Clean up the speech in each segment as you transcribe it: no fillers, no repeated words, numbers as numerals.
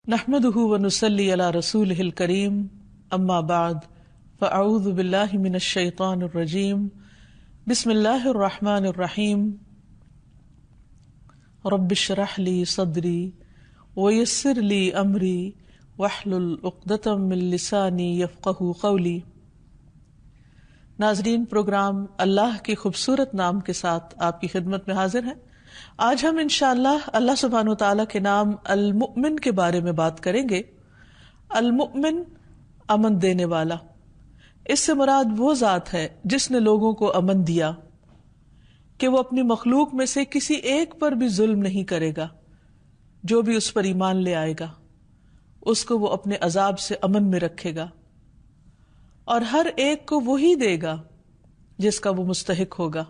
نحمده ونصلي على رسوله الكريم اما بعد فاعوذ بالله من الشيطان الرجيم بسم الله الرحمن الرحيم رب اشرح لي صدري ويسر لي امري واحلل عقدة من لساني يفقهوا قولي۔ ناظرین، پروگرام اللہ کے خوبصورت نام کے ساتھ آپ کی خدمت میں حاضر ہیں۔ آج ہم انشاءاللہ اللہ سبحانہ و تعالیٰ کے نام المؤمن کے بارے میں بات کریں گے۔ المؤمن، امن دینے والا۔ اس سے مراد وہ ذات ہے جس نے لوگوں کو امن دیا کہ وہ اپنی مخلوق میں سے کسی ایک پر بھی ظلم نہیں کرے گا۔ جو بھی اس پر ایمان لے آئے گا اس کو وہ اپنے عذاب سے امن میں رکھے گا، اور ہر ایک کو وہی دے گا جس کا وہ مستحق ہوگا۔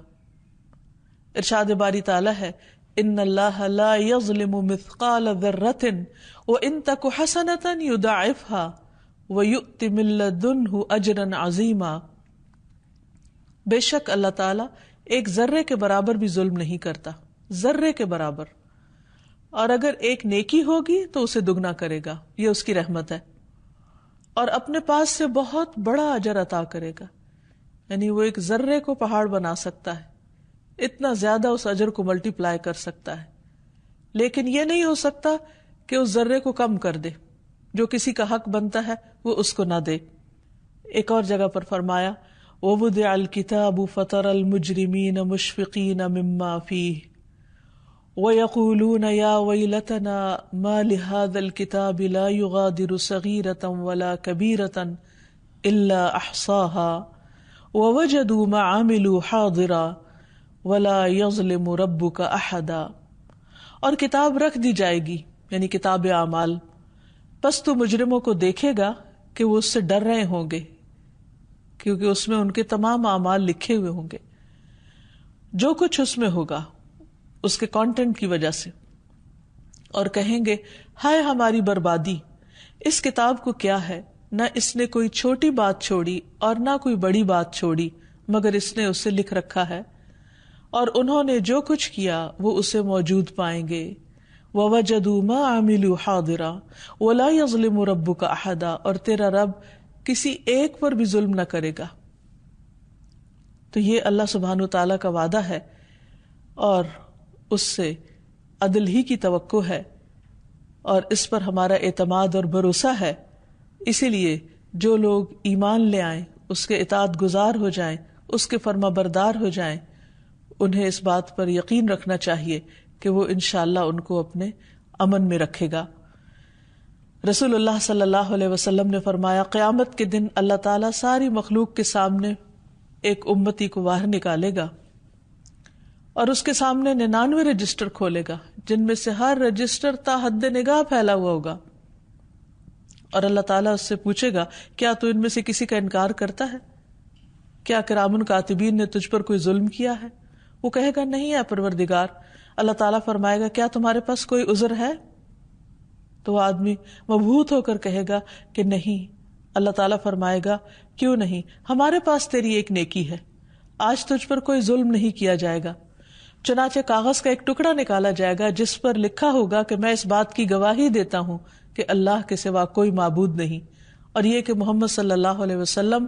ارشاد باری تعالی ہے، ان اللہ لا یظلم مثقال ذرۃ وان تک حسنۃ یضاعفها ویؤت من لدنہ اجرا عظیما۔ بے شک اللہ تعالی ایک ذرے کے برابر بھی ظلم نہیں کرتا، ذرے کے برابر، اور اگر ایک نیکی ہوگی تو اسے دگنا کرے گا، یہ اس کی رحمت ہے، اور اپنے پاس سے بہت بڑا اجر عطا کرے گا۔ یعنی وہ ایک ذرے کو پہاڑ بنا سکتا ہے، اتنا زیادہ اس اجر کو ملٹی پلائی کر سکتا ہے، لیکن یہ نہیں ہو سکتا کہ اس ذرے کو کم کر دے، جو کسی کا حق بنتا ہے وہ اس کو نہ دے۔ ایک اور جگہ پر فرمایا، وَوُضِعَ الْكِتَابُ فَتَرَى الْمُجْرِمِينَ مُشْفِقِينَ مِمَّا فِيهِ وَيَقُولُونَ يَا وَيْلَتَنَا مَا لِهَذَا الْكِتَابِ لَا يُغَادِرُ صَغِيرَةً وَلَا كَبِيرَةً إِلَّا أَحْصَاهَا وَوَجَدُوا مَا عَمِلُوا حَاضِرًا وَلَا يَظْلِمُ رَبُّكَ أَحَدًا۔ اور کتاب رکھ دی جائے گی، یعنی کتاب اعمال، پس تو مجرموں کو دیکھے گا کہ وہ اس سے ڈر رہے ہوں گے، کیونکہ اس میں ان کے تمام اعمال لکھے ہوئے ہوں گے، جو کچھ اس میں ہوگا اس کے کانٹینٹ کی وجہ سے، اور کہیں گے ہائے ہماری بربادی، اس کتاب کو کیا ہے، نہ اس نے کوئی چھوٹی بات چھوڑی اور نہ کوئی بڑی بات چھوڑی، مگر اس نے اسے لکھ رکھا ہے، اور انہوں نے جو کچھ کیا وہ اسے موجود پائیں گے۔ وَوَجَدُوا مَا عَمِلُوا حَاضِرًا وَلَا يَظْلِمُ رَبُّكَ أَحَدًا، اور تیرا رب کسی ایک پر بھی ظلم نہ کرے گا۔ تو یہ اللہ سبحانہ تعالیٰ کا وعدہ ہے، اور اس سے عدل ہی کی توقع ہے، اور اس پر ہمارا اعتماد اور بھروسہ ہے۔ اسی لیے جو لوگ ایمان لے آئیں، اس کے اطاعت گزار ہو جائیں، اس کے فرما بردار ہو جائیں، انہیں اس بات پر یقین رکھنا چاہیے کہ وہ انشاءاللہ ان کو اپنے امن میں رکھے گا۔ رسول اللہ صلی اللہ علیہ وسلم نے فرمایا، قیامت کے دن اللہ تعالیٰ ساری مخلوق کے سامنے ایک امتی کو باہر نکالے گا، اور اس کے سامنے 99 رجسٹر کھولے گا، جن میں سے ہر رجسٹر تا حد نگاہ پھیلا ہوا ہوگا، اور اللہ تعالیٰ اس سے پوچھے گا، کیا تو ان میں سے کسی کا انکار کرتا ہے؟ کیا کرام کاتبین نے تجھ پر کوئی ظلم کیا ہے؟ وہ کہے گا نہیں ہے پروردگار۔ اللہ تعالیٰ فرمائے گا، کیا تمہارے پاس کوئی عذر ہے؟ تو وہ آدمی مبہوت ہو کر کہے گا کہ نہیں۔ اللہ تعالیٰ فرمائے گا، کیوں نہیں؟ ہمارے پاس تیری ایک نیکی ہے، آج تجھ پر کوئی ظلم نہیں کیا جائے گا۔ چنانچہ کاغذ کا ایک ٹکڑا نکالا جائے گا جس پر لکھا ہوگا کہ میں اس بات کی گواہی دیتا ہوں کہ اللہ کے سوا کوئی معبود نہیں، اور یہ کہ محمد صلی اللہ علیہ وسلم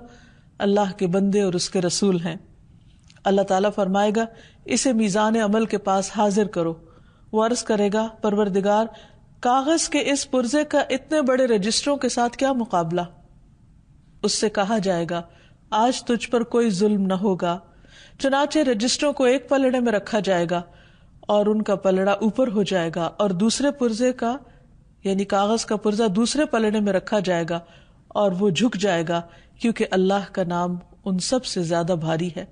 اللہ کے بندے اور اس کے رسول ہیں۔ اللہ تعالیٰ فرمائے گا، اسے میزان عمل کے پاس حاضر کرو۔ وہ عرض کرے گا، پروردگار، کاغذ کے اس پرزے کا اتنے بڑے رجسٹروں کے ساتھ کیا مقابلہ؟ اس سے کہا جائے گا، آج تجھ پر کوئی ظلم نہ ہوگا۔ چنانچہ رجسٹروں کو ایک پلڑے میں رکھا جائے گا، اور ان کا پلڑا اوپر ہو جائے گا، اور دوسرے پرزے کا یعنی کاغذ کا پرزہ دوسرے پلڑے میں رکھا جائے گا، اور وہ جھک جائے گا، کیونکہ اللہ کا نام ان سب سے زیادہ بھاری ہے۔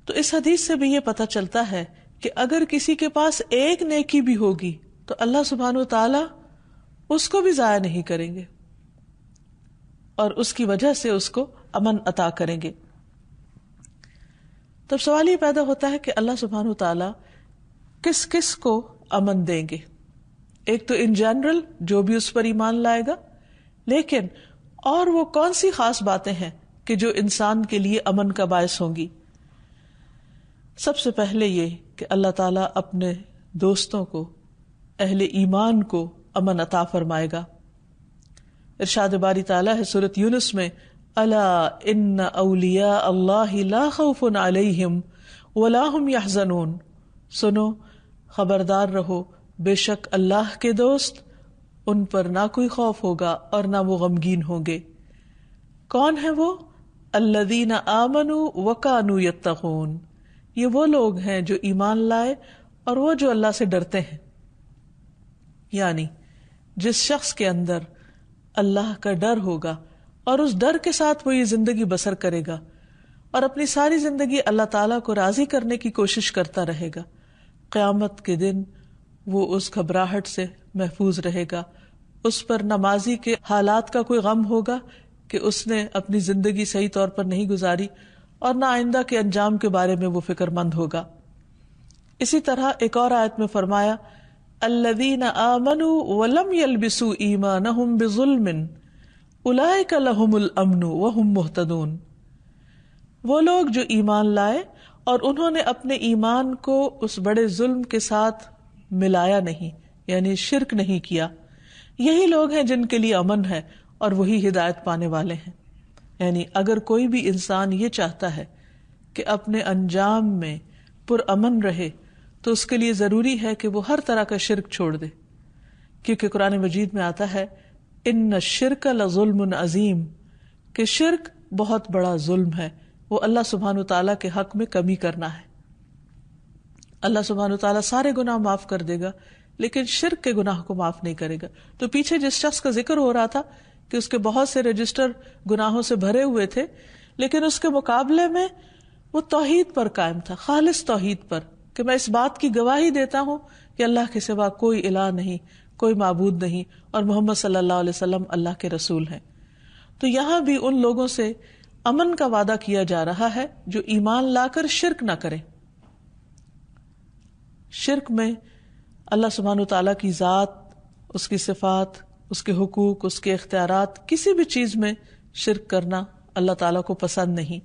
تو اس حدیث سے بھی یہ پتہ چلتا ہے کہ اگر کسی کے پاس ایک نیکی بھی ہوگی تو اللہ سبحانہ وتعالی اس کو بھی ضائع نہیں کریں گے، اور اس کی وجہ سے اس کو امن عطا کریں گے۔ تب سوال یہ پیدا ہوتا ہے کہ اللہ سبحانہ وتعالی کس کس کو امن دیں گے؟ ایک تو ان جنرل جو بھی اس پر ایمان لائے گا، لیکن اور وہ کون سی خاص باتیں ہیں کہ جو انسان کے لیے امن کا باعث ہوں گی؟ سب سے پہلے یہ کہ اللہ تعالیٰ اپنے دوستوں کو، اہل ایمان کو امن عطا فرمائے گا۔ ارشاد باری تعالیٰ ہے سورۃ یونس میں، الا ان اولیاء اللہ لا خوف علیہم ولا هم یحزنون، سنو خبردار رہو، بے شک اللہ کے دوست، ان پر نہ کوئی خوف ہوگا اور نہ وہ غمگین ہوں گے۔ کون ہے وہ؟ الذین آمنوا وکانوا یتقون، یہ وہ لوگ ہیں جو ایمان لائے اور وہ جو اللہ سے ڈرتے ہیں۔ یعنی جس شخص کے اندر اللہ کا ڈر ہوگا اور اس ڈر کے ساتھ وہ یہ زندگی بسر کرے گا اور اپنی ساری زندگی اللہ تعالیٰ کو راضی کرنے کی کوشش کرتا رہے گا، قیامت کے دن وہ اس گھبراہٹ سے محفوظ رہے گا، اس پر نمازی کے حالات کا کوئی غم ہوگا کہ اس نے اپنی زندگی صحیح طور پر نہیں گزاری، اور نہ آئندہ کے انجام کے بارے میں وہ فکر مند ہوگا۔ اسی طرح ایک اور آیت میں فرمایا، الذین آمنوا ولم یلبسوا ایمانہم بظلم اولئک لہم الامن وہم مہتدون، وہ لوگ جو ایمان لائے اور انہوں نے اپنے ایمان کو اس بڑے ظلم کے ساتھ ملایا نہیں، یعنی شرک نہیں کیا، یہی لوگ ہیں جن کے لیے امن ہے اور وہی ہدایت پانے والے ہیں۔ یعنی اگر کوئی بھی انسان یہ چاہتا ہے کہ اپنے انجام میں پرامن رہے تو اس کے لیے ضروری ہے کہ وہ ہر طرح کا شرک چھوڑ دے، کیونکہ قرآن مجید میں آتا ہے ان الشرک لظلم عظیم، کہ شرک بہت بڑا ظلم ہے، وہ اللہ سبحانہ تعالیٰ کے حق میں کمی کرنا ہے۔ اللہ سبحانہ تعالیٰ سارے گناہ معاف کر دے گا لیکن شرک کے گناہ کو معاف نہیں کرے گا۔ تو پیچھے جس شخص کا ذکر ہو رہا تھا کہ اس کے بہت سے رجسٹر گناہوں سے بھرے ہوئے تھے، لیکن اس کے مقابلے میں وہ توحید پر قائم تھا، خالص توحید پر، کہ میں اس بات کی گواہی دیتا ہوں کہ اللہ کے سوا کوئی الہ نہیں، کوئی معبود نہیں، اور محمد صلی اللہ علیہ وسلم اللہ کے رسول ہیں۔ تو یہاں بھی ان لوگوں سے امن کا وعدہ کیا جا رہا ہے جو ایمان لا کر شرک نہ کریں۔ شرک میں اللہ سبحانہ وتعالیٰ کی ذات، اس کی صفات، اس کے حقوق، اس کے اختیارات، کسی بھی چیز میں شرک کرنا اللہ تعالیٰ کو پسند نہیں۔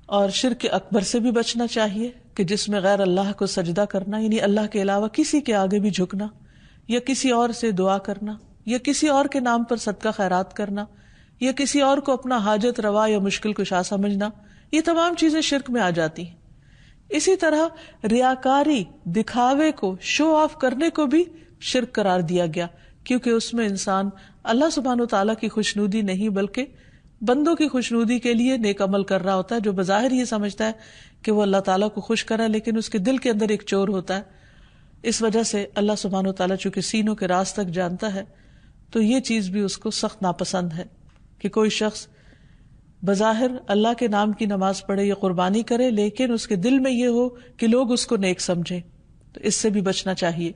اور شرک اکبر سے بھی بچنا چاہیے کہ جس میں غیر اللہ کو سجدہ کرنا، یعنی اللہ کے علاوہ کسی کے آگے بھی جھکنا، یا کسی اور سے دعا کرنا، یا کسی اور کے نام پر صدقہ خیرات کرنا، یا کسی اور کو اپنا حاجت روا یا مشکل کشا سمجھنا، یہ تمام چیزیں شرک میں آ جاتی ہیں۔ اسی طرح ریاکاری، دکھاوے کو، شو آف کرنے کو بھی شرک قرار دیا گیا، کیونکہ اس میں انسان اللہ سبحانہ وتعالیٰ کی خوشنودی نہیں بلکہ بندوں کی خوشنودی کے لیے نیک عمل کر رہا ہوتا ہے، جو بظاہر یہ سمجھتا ہے کہ وہ اللہ تعالیٰ کو خوش کرا، لیکن اس کے دل کے اندر ایک چور ہوتا ہے۔ اس وجہ سے اللہ سبحانہ وتعالیٰ چونکہ سینوں کے راز تک جانتا ہے، تو یہ چیز بھی اس کو سخت ناپسند ہے کہ کوئی شخص بظاہر اللہ کے نام کی نماز پڑھے یا قربانی کرے، لیکن اس کے دل میں یہ ہو کہ لوگ اس کو نیک سمجھیں، تو اس سے بھی بچنا چاہیے۔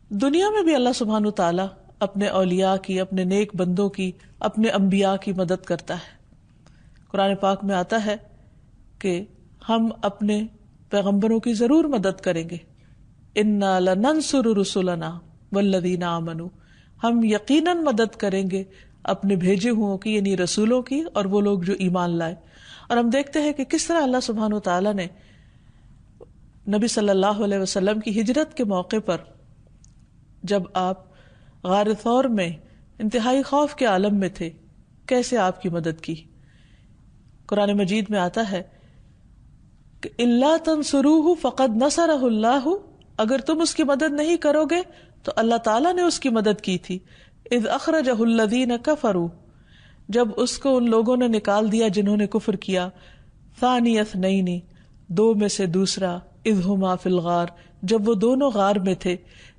دنیا میں بھی اللہ سبحانہ وتعالیٰ اپنے اولیاء کی، اپنے نیک بندوں کی، اپنے انبیاء کی مدد کرتا ہے۔ قرآن پاک میں آتا ہے کہ ہم اپنے پیغمبروں کی ضرور مدد کریں گے، اِنَّا لَنَنْصُرُ رُسُلَنَا وَالَّذِينَ آمَنُوا، ہم یقیناً مدد کریں گے اپنے بھیجے ہوں کی، یعنی رسولوں کی، اور وہ لوگ جو ایمان لائے۔ اور ہم دیکھتے ہیں کہ کس طرح اللہ سبحانہ وتعالیٰ نے نبی صلی اللہ علیہ وسلم کی ہجرت کے موقع پر، جب آپ غار ثور میں انتہائی خوف کے عالم میں تھے، کیسے آپ کی مدد کی۔ قرآن مجید میں آتا ہے کہ اِلَّا تَنْصُرُوهُ فَقَدْ نَصَرَهُ اللَّهُ، اگر تم اس کی مدد نہیں کرو گے تو اللہ تعالیٰ نے اس کی مدد کی تھی۔ اذ اخرجہ الذین کفروا، جب اس کو ان لوگوں نے نکال دیا جنہوں نے کفر کیا، ثانی اثنین، دو میں سے دوسرا، اذ ہما فی الغار، جب وہ دونوں غار میں تھے،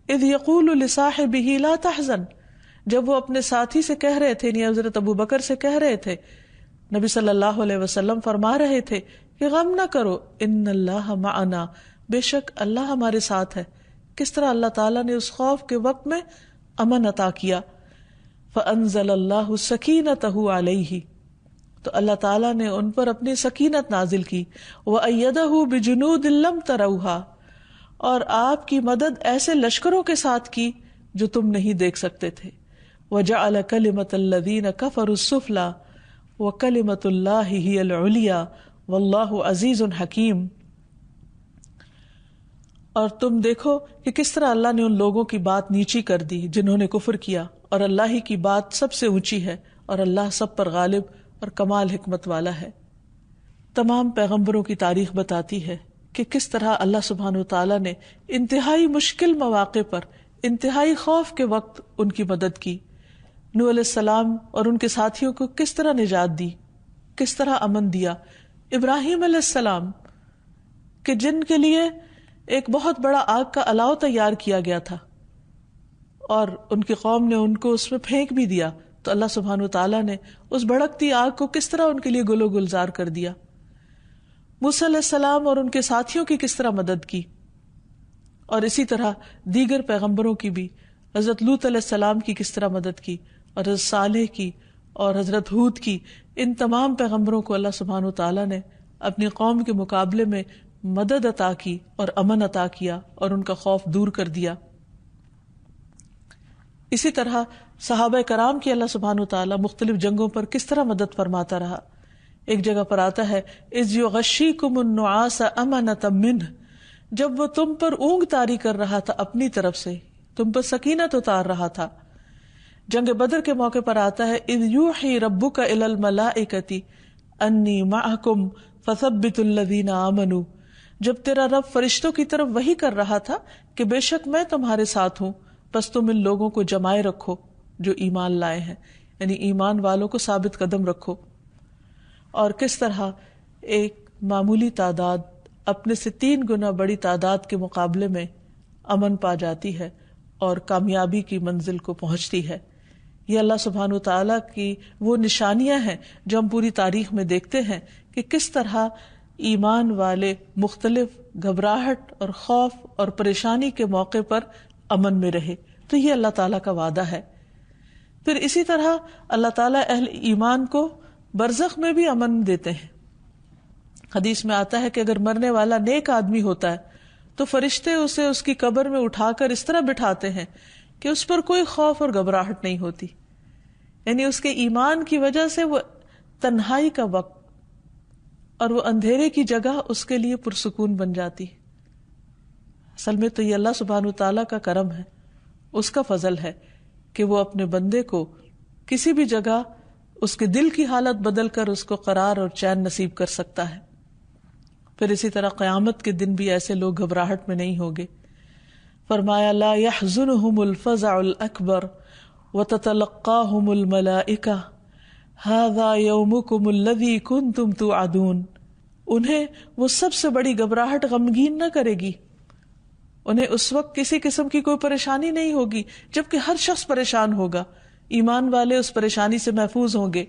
اذ یقول لصاحبہ لا تحزن، جب وہ اپنے ساتھی سے کہہ رہے تھے، یعنی حضرت ابو بکر سے کہہ رہے تھے، نبی صلی اللہ علیہ وسلم فرما رہے تھے کہ غم نہ کرو، ان اللہ معنا، بے شک اللہ ہمارے ساتھ ہے۔ کس طرح اللہ تعالیٰ نے اس خوف کے وقت میں امن عطا کیا۔ فَأَنزَلَ اللَّهُ سَكِينَتَهُ عَلَيْهِ، تو اللہ تعالیٰ نے ان پر اپنی سکینت نازل کی، وَأَيَّدَهُ بِجُنُودٍ لَّمْ تَرَوْهَا، اور آپ کی مدد ایسے لشکروں کے ساتھ کی جو تم نہیں دیکھ سکتے تھے۔ وَجَعَلَ كَلِمَةَ الَّذِينَ كَفَرُوا السُّفْلَىٰ وَكَلِمَةُ اللَّهِ هِيَ الْعُلْيَا وَاللَّهُ عَزِيزٌ حَكِيمٌ۔ اور تم دیکھو کہ کس طرح اللہ نے ان لوگوں کی بات نیچی کر دی جنہوں نے کفر کیا، اور اللہ ہی کی بات سب سے اونچی ہے، اور اللہ سب پر غالب اور کمال حکمت والا ہے۔ تمام پیغمبروں کی تاریخ بتاتی ہے کہ کس طرح اللہ سبحانہ وتعالیٰ نے انتہائی مشکل مواقع پر، انتہائی خوف کے وقت ان کی مدد کی۔ نوح علیہ السلام اور ان کے ساتھیوں کو کس طرح نجات دی، کس طرح امن دیا۔ ابراہیم علیہ السلام کہ جن کے لیے ایک بہت بڑا آگ کا الاؤ تیار کیا گیا تھا اور ان کی قوم نے ان کو اس میں پھینک بھی دیا، تو اللہ سبحانہ وتعالیٰ نے اس بھڑکتی آگ کو کس طرح ان کے لیے گل و گلزار کر دیا۔ موسیٰ علیہ السلام اور ان کے ساتھیوں کی کس طرح مدد کی، اور اسی طرح دیگر پیغمبروں کی بھی، حضرت لوط علیہ السلام کی کس طرح مدد کی، اور حضرت صالح کی اور حضرت ہود کی۔ ان تمام پیغمبروں کو اللہ سبحانہ وتعالیٰ نے اپنی قوم کے مقابلے میں مدد عطا کی اور امن عطا کیا اور ان کا خوف دور کر دیا۔ اسی طرح صحابہ کرام کی اللہ سبحانہ وتعالیٰ مختلف جنگوں پر کس طرح مدد فرماتا رہا۔ ایک جگہ پر آتا ہے اذ یغشیکم النعاس امنۃ منہ، جب وہ تم پر اونگ طاری کر رہا تھا اپنی طرف سے، تم پر سکینت اتار رہا تھا۔ جنگ بدر کے موقع پر آتا ہے اذ یوحی ربک الی الملائکۃ انی معکم فثبتوا الذین آمنوا، جب تیرا رب فرشتوں کی طرف وحی کر رہا تھا کہ بے شک میں تمہارے ساتھ ہوں، بس تم ان لوگوں کو جمائے رکھو جو ایمان لائے ہیں، یعنی ایمان والوں کو ثابت قدم رکھو۔ اور کس طرح ایک معمولی تعداد اپنے سے 3 گنا بڑی تعداد کے مقابلے میں امن پا جاتی ہے اور کامیابی کی منزل کو پہنچتی ہے۔ یہ اللہ سبحانہ وتعالیٰ کی وہ نشانیاں ہیں جو ہم پوری تاریخ میں دیکھتے ہیں کہ کس طرح ایمان والے مختلف گھبراہٹ اور خوف اور پریشانی کے موقع پر امن میں رہے۔ تو یہ اللہ تعالیٰ کا وعدہ ہے۔ پھر اسی طرح اللہ تعالیٰ اہل ایمان کو برزخ میں بھی امن دیتے ہیں۔ حدیث میں آتا ہے کہ اگر مرنے والا نیک آدمی ہوتا ہے تو فرشتے اسے اس کی قبر میں اٹھا کر اس طرح بٹھاتے ہیں کہ اس پر کوئی خوف اور گھبراہٹ نہیں ہوتی، یعنی اس کے ایمان کی وجہ سے وہ تنہائی کا وقت اور وہ اندھیرے کی جگہ اس کے لیے پرسکون بن جاتی۔ اصل میں تو یہ اللہ سبحانہ وتعالیٰ کا کرم ہے، اس کا فضل ہے کہ وہ اپنے بندے کو کسی بھی جگہ اس کے دل کی حالت بدل کر اس کو قرار اور چین نصیب کر سکتا ہے۔ پھر اسی طرح قیامت کے دن بھی ایسے لوگ گھبراہٹ میں نہیں ہوگے۔ فرمایا لا يحزنهم الفزع الاکبر وتتلقاهم الملائکہ هذا يومكم الذي كنتم توعدون، انہیں وہ سب سے بڑی گھبراہٹ غمگین نہ کرے گی، انہیں اس وقت کسی قسم کی کوئی پریشانی نہیں ہوگی، جبکہ ہر شخص پریشان ہوگا، ایمان والے اس پریشانی سے محفوظ ہوں گے۔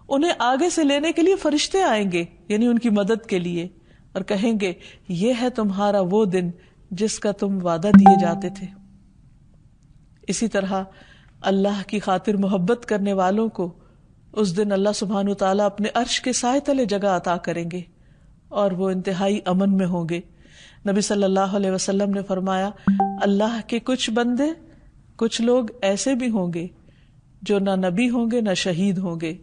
انہیں آگے سے لینے کے لیے فرشتے آئیں گے، یعنی ان کی مدد کے لیے، اور کہیں گے یہ ہے تمہارا وہ دن جس کا تم وعدہ دیے جاتے تھے۔ اسی طرح اللہ کی خاطر محبت کرنے والوں کو اس دن اللہ سبحانہ وتعالیٰ اپنے عرش کے سائے تلے جگہ عطا کریں گے اور وہ انتہائی امن میں ہوں گے۔ نبی صلی اللہ علیہ وسلم نے فرمایا اللہ کے کچھ بندے، کچھ لوگ ایسے بھی ہوں گے جو نہ نبی ہوں گے نہ شہید ہوں گے،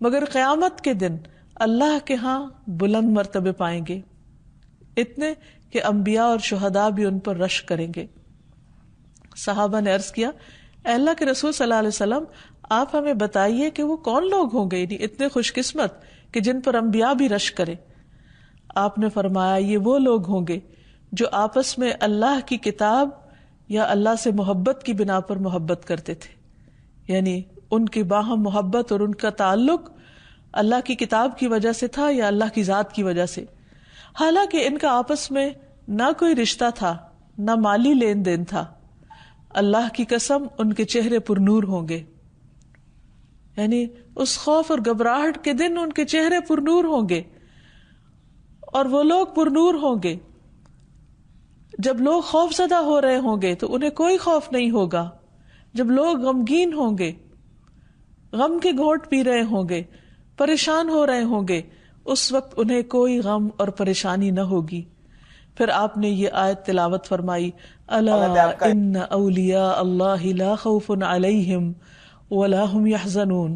مگر قیامت کے دن اللہ کے ہاں بلند مرتبے پائیں گے، اتنے کہ انبیاء اور شہداء بھی ان پر رشک کریں گے۔ صحابہ نے عرض کیا اے اللہ کے رسول صلی اللہ علیہ وسلم، آپ ہمیں بتائیے کہ وہ کون لوگ ہوں گے، یعنی اتنے خوش قسمت کہ جن پر انبیاء بھی رشک کرے۔ آپ نے فرمایا یہ وہ لوگ ہوں گے جو آپس میں اللہ کی کتاب یا اللہ سے محبت کی بنا پر محبت کرتے تھے، یعنی ان کی باہم محبت اور ان کا تعلق اللہ کی کتاب کی وجہ سے تھا یا اللہ کی ذات کی وجہ سے، حالانکہ ان کا آپس میں نہ کوئی رشتہ تھا نہ مالی لین دین تھا۔ اللہ کی قسم ان کے چہرے پر نور ہوں گے، یعنی اس خوف اور گھبراہٹ کے دن ان کے چہرے پر نور ہوں گے، اور وہ لوگ پر نور ہوں گے۔ جب لوگ خوف زدہ ہو رہے ہوں گے تو انہیں کوئی خوف نہیں ہوگا، جب لوگ غمگین ہوں گے، غم کے گھونٹ پی رہے ہوں گے، پریشان ہو رہے ہوں گے، اس وقت انہیں کوئی غم اور پریشانی نہ ہوگی۔ پھر آپ نے یہ آیت تلاوت فرمائی الا ان اولیاء اللہ لا خوف علیہم ولا هم يحزنون،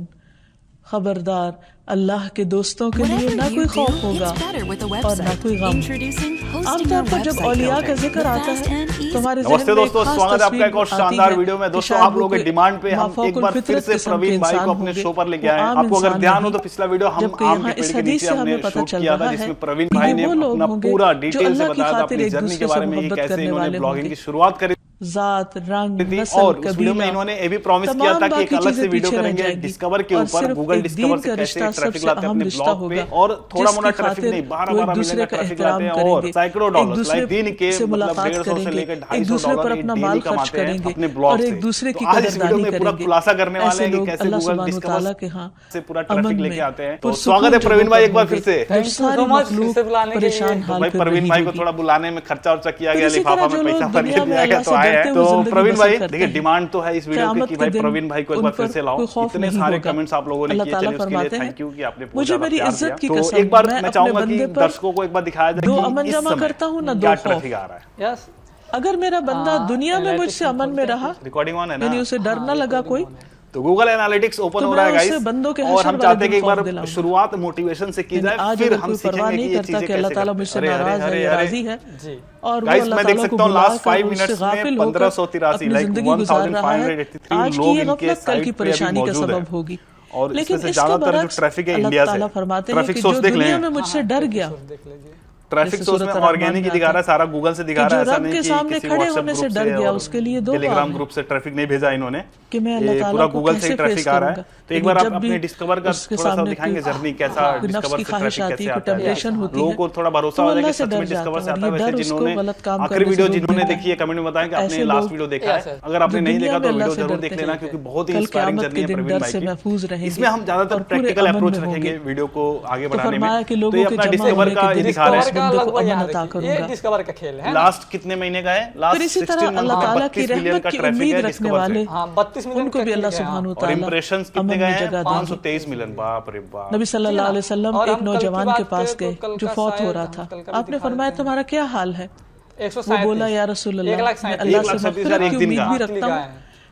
خبردار اللہ کے دوستوں کے لیے نہ کوئی خوف ہوگا اور نہ کوئی غم. عام طور پر جب اولیاء کا ذکر آتا ہے تو ہمارے ذہن میں دوستوں سواگت ہے آپ کا ایک اور شاندار ویڈیو میں. دوستوں آپ لوگوں کے ڈیمانڈ پہ ہم ایک بار پھر سے پروین بھائی کو اپنے شو پر لے کے آئے ہیں. آپ کو اگر دھیان ہو تو پچھلا ویڈیو ہم عام کے پیڑ کے نیچے ہم نے شوٹ کیا تھا جس میں پروین بھائی نے اپنا پورا ڈیٹیل سے بتایا تھا اپنی جرنی کے بارے میں, کیسے انہوں نے بلاگنگ کی شروعات کری ذات رنگ نسل اور اس ویڈیو میں انہوں نے یہ بھی پرومس کیا تھا کہ ایک الگ سے ویڈیو کریں گے ڈسکور کے اوپر, گوگل ڈسکور سے کیسے ٹریفک لاتے ہیں اپنے بلاگ پہ, اور تھوڑا موڑا ٹریفک نہیں 12 ملین کا ٹریفک لاتے ہیں اور سینکڑوں ڈالرز لائک دین کے مطلب 150 سے لے کر 250 ڈالر ایک ڈیلی کماتے ہیں اپنے بلاگ سے. تو آج اس ویڈیو میں پورا خلاصہ کرنے والے ہیں کہ کیسے گوگل ڈسکور سے پورا ٹریفک لے کے آتے ہیں. تو سواگت ہے پروین بھائی ایک بار پھر سے. بھائی پروین بھائی کو تھوڑا بلانے میں خرچہ ورچہ کیا گیا, لفافہ میں پیسہ بھر کے دیا گیا تو آئے ہیں. تو پروین بھائی دیکھیں ڈیمانڈ تو ہے اس ویڈیو کی کہ بھائی پروین بھائی کو ایک بار پھر سے لاؤ. اتنے سارے کمنٹس آپ لوگوں نے کیے, چلیے اس کے لیے تھینک یو کہ آپ نے پوچھا پیار دیا. تو ایک بار میں چاہوں گا کہ درشکوں کو ایک بار دکھایا جائے کہ اس سمے کیا ٹریفک آ رہا ہے. اگر میرا بندہ دنیا میں مجھ سے امن میں رہا, ریکارڈنگ آن ہے نا, یعنی اسے ڈر نہ لگا کوئی, تو گوگل انالیٹکس اوپن ہو رہا ہے گائز, اور ہم چاہتے ہیں کہ ایک بار شروعات موٹیویشن سے کی جائے, پھر ہم سیکھیں گے کہ یہ چیزیں کیسے کرتے ہیں. گائز میں دیکھ سکتا ہوں لاسٹ 5 منٹس میں 1583 لائک 1583 لوگ ان کے سائٹ پہ ابھی موجود ہیں, اور اس میں سے زیادہ تر جو ٹریفک ہے انڈیا سے. ٹریفک سورس دیکھ لیں, مجھ سے ڈر گیا, ٹریفک سورس میں آرگینک ہی دکھا رہا ہے, سارا گوگل سے دکھا رہا ہے, ایسا نہیں کہ کسی واٹس ایپ گروپ سے اور ٹیلی گرام گروپ سے ٹریفک نہیں بھیجا انہوں نے, یہ پورا گوگل سے ہی ٹریفک آ رہا ہے. تو ایک بار آپ اپنے ڈسکور کا تھوڑا سا دکھائیں گے جرنی کیسا ڈسکور سے ٹریفک کیسے آتا ہے, لوگوں کو تھوڑا بھروسہ ہو جائے کہ سچ میں ڈسکور سے آتا ہے. ویسے جنہوں نے آخری ویڈیو جنہوں نے دیکھی ہے کمنٹ میں بتائیں کہ آپ نے لاسٹ ویڈیو دیکھا ہے, اگر آپ نے نہیں دیکھا تو ویڈیو ضرور دیکھ لینا کیونکہ بہت ہی انسپائرنگ جرنی ہے پروین بھائی کی. اس میں ہم زیادہ تر پریکٹیکل اپروچ رکھیں گے ویڈیو کو آگے بڑھانے میں. تو یہ اپنا ڈسکور کا یہ دکھا رہے ہیں, ڈسکور کا کھیل ہے لاسٹ کتنے مہینے کا ہے, لاسٹ 16 منتھ میں 32 ملین کا ٹریفک ہے ڈسکور سے, 32 ملین ان کو بھی اللہ سبحانہ اور وتعالی امپریشنز کتنے گئے ہیں 523 ملین. باپ رے باپ. نبی صلی اللہ علیہ وسلم ایک نوجوان کے پاس گئے جو فوت ہو رہا تھا. آپ نے فرمایا تمہارا کیا حال ہے؟ وہ بولا یا رسول اللہ میں اللہ سے مغفرت کی امید بھی رکھتا ہوں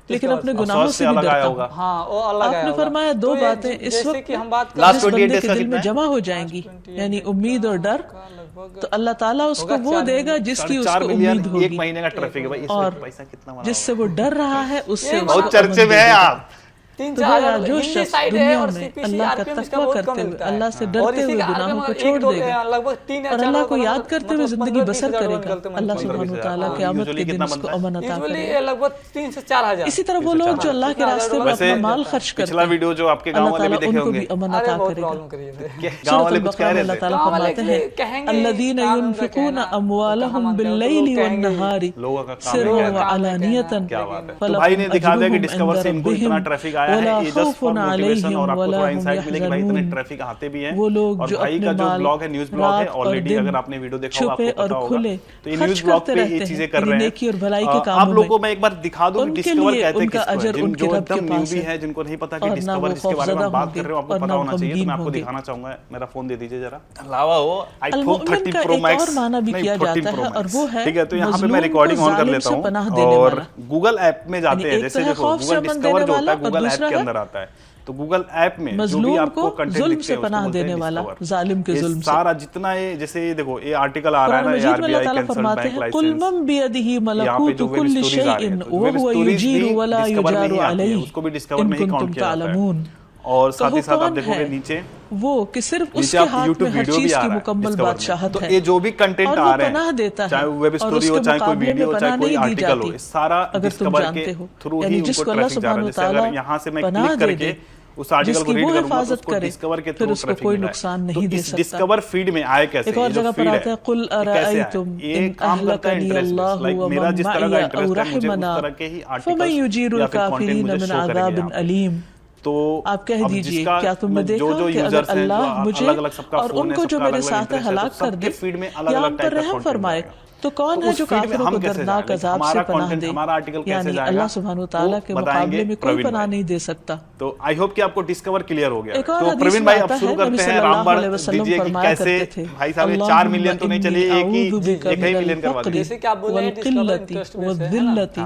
لیکن اپنے گناہوں سے بھی ڈرتا ہوں. آپ نے فرمایا دو باتیں اس وقت جس بندے کے دل میں جمع ہو جائیں گی, یعنی امید اور ڈر, تو اللہ تعالیٰ اس کو وہ دے گا جس کی اس کو امید ہوگی, ایک مہینے کا ٹریفک ہے. اور جس سے وہ ڈر رہا ہے اس سے بہت چرچے میں ہے آپ. جو شخص دنیا میں اللہ کا تقوی کرتے ہوئے, اللہ سے ڈرتے ہوئے گناہوں کو چھوڑ دے گا اور اللہ کو یاد کرتے ہوئے زندگی بسر کرے گا, اللہ سبحانہ وتعالیٰ قیامت کے دن اس کو امن عطا کرے گا. اسی طرح وہ لوگ جو اللہ کے راستے میں اپنا مال خرچ کرتے ہیں, ویڈیو جو آپ کے گاؤں والے بھی دیکھے ہوں گے, امن عطا کرے گا. گاؤں والے کچھ کہہ رہے اللہ تعالیٰ فرماتے ہیں الذین ينفقون اموالهم باللیل والنہار سرا وعلانیۃ بھائی نے دکھا دیا کہ ڈسکور سے ان کو اتنا ٹریفک آیا ہے, یہ جسٹ فار موٹیویشن, اور آپ کو تھوڑا انسائٹ ملے کہ بھائی اتنے ٹریفک آتے بھی ہیں. اور بھائی کا جو بلاگ ہے نیوز بلاگ ہے, آلریڈی اگر آپ نے ویڈیو دیکھا ہوگا آپ کو پتا ہوگا, تو یہ نیوز بلاگ پہ یہ چیزیں کر رہے ہیں. آپ لوگوں کو میں ایک بار دکھا دوں ڈسکور کہتے ہیں کس کو, جو ایک دم نیوبی ہے, جن کو نہیں پتا کہ ڈسکور جس کے بارے میں بات کر رہے ہوں آپ کو پتا ہونا چاہیے. تو میں آپ کو دکھانا چاہوں گا, میرا فون دے دیجئے ذرا. لاوا ہو آئی فون 13 پرو میکس, نہیں 14 پرو میکس, ٹھیک ہے. تو یہاں پہ میں ریکارڈنگ آن کر لیتا ہوں اور گوگل ایپ میں جاتے ہیں. جیسے دیکھو گوگل ڈسکور جو ہوتا ہے گوگل ایپ کے اندر آتا ہے, تو گوگل ایپ میں جو بھی آپ کو کنٹینٹ دکھتے ہیں پناہ دینے والا, ظالم کے ظلم سے, سارا جتنا یہ جیسے یہ دیکھو یہ آرٹیکل آ رہا ہے نا, یہ R B I cancelled bank licence, قل من بیدہ ملکوت کل شیء وہو یجیر ولا یجار علیہ اس کو بھی ڈسکور میں ہی ان کاؤنٹ کنتم کیا جاتا ہے. تعلمون. اور ساتھ ہی ساتھ آپ دیکھو گے نیچے وہ کہ صرف اس کے ہاتھ میں ہر چیز کی مکمل بادشاہت ہے, تو یہ جو بھی کنٹینٹ آ رہے ہیں چاہے ویب سٹوری ہو, چاہے کوئی ویڈیو ہو, چاہے کوئی آرٹیکل ہو, سارا ڈسکور کے تھرو ہی ان کو ٹریفک جا رہا ہے. جیسے اگر یہاں سے میں کلک کر کے اس آرٹیکل کو ریڈ کروں گا تو اس کو ڈسکور کے تھرو ٹریفک ملا ہے. تو اس ڈسکور فیڈ میں آئے کیسے, یہ جو فیڈ ہے کیسے آئے, یہ کام کرتا ہے انٹرسٹ بیس, لائک میرا جس طرح کا انٹرسٹ ہے مجھے اس طرح کے ہی آرٹیکلز یا پھر کانٹینٹ مجھے شو کریں گے. تو آپ کہہ دیجئے کیا تم نے دیکھا کہ اگر اللہ مجھے اور ان کو جو میرے ساتھ ہلاک کر دے یا ہم پر رحم فرمائے تو کون ہے جو کافروں کو دردناک عذاب سے پناہ دے, یعنی اللہ سبحانہ وتعالیٰ کے مقابلے میں کوئی پناہ نہیں دے سکتا. تو آئی ہوپ کہ آپ کو ڈسکور کلیئر ہو گیا. تو پروین بھائی اب شروع کرتے ہیں, رام بڑھ دیجئے کہ کیسے بھائی صاحب 4 ملین تو نہیں چلیے, ایک ہی ملین کروا دیجئے. جیسے کہ آپ بول رہے ہیں والقلة والذلة